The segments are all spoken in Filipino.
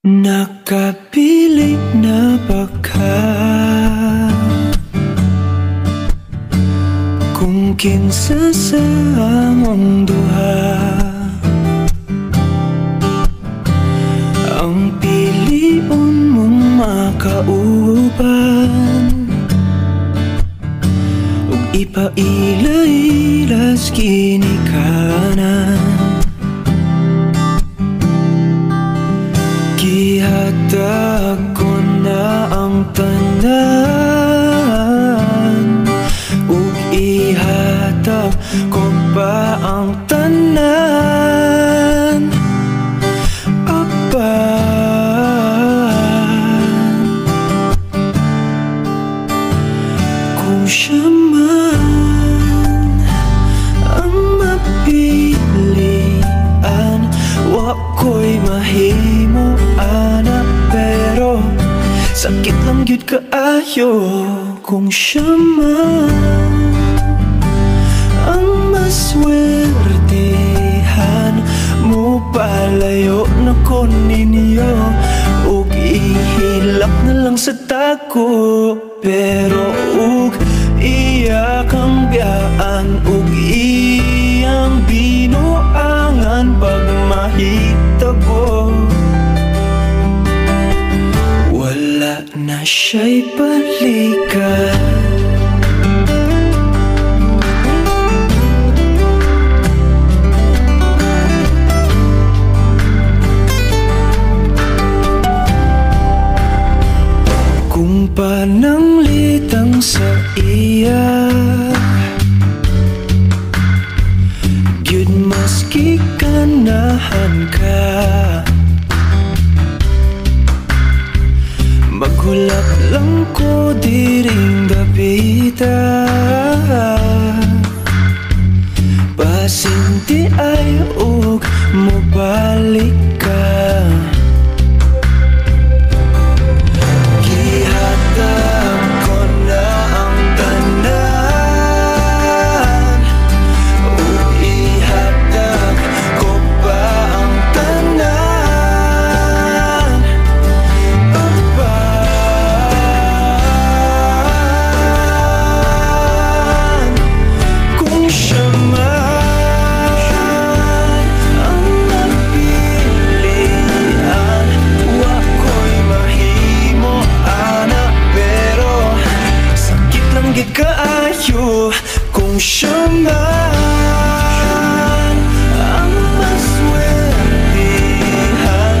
Nakapili na ba ka? Kung kinsa sa among duha ang pilion mong makauban, ug ipaila-ilas kini kanan. Gihatag ko na ang tanan, ug ihatag ko pa ang tanan. Apan kung siya man ang mapilian, wa ko'y mahimo ana, pero sakit lang gyud kaayo kung siya man ang maswertehan. Mo palayo na ko ninyo, ug ihilak na lang sa tako, pero ug iya kang biyaan, ug iyang binuangan pag mahitabo. Wala na siya'y balikan. Kung pananglitang sa iya, gyud maski ganahan ka, maghulak lang ko diring dapita. Pasinti ay ug mobalik ka. Kaayo kung siya man ang maswertehan,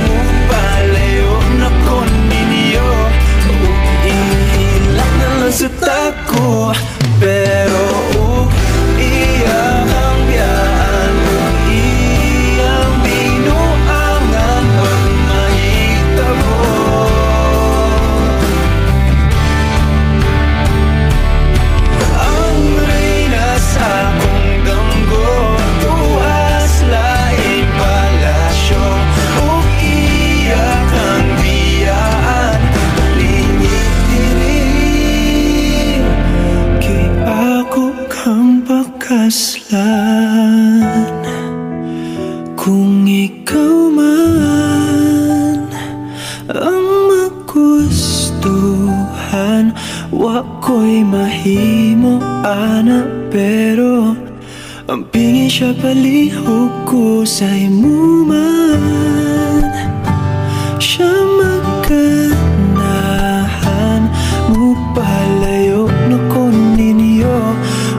mo palayo na ko ninyo, ug ihilak na lang sa tako, pero ug iyang ang biyaan, ug iyang binuangan pag mahitabo. Kaslan kung ikaw man ang magustuhan, wa ko'y mahimo ana, pero ang pingin siya palihog ko sa imo man. Siya maganahan, mo palayo na ko ninyo,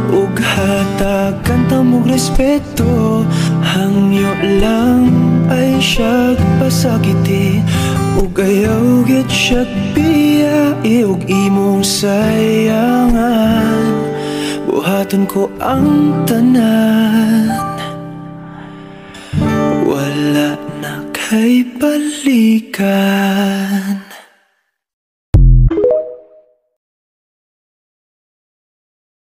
ug hatagan ta mong respeto. Hangyo lang ay siyag pasakiti, ug ayaw gyud siyag biyai, ug imong sayangan. Buhaton ko ang tanan, wala na kay balikan.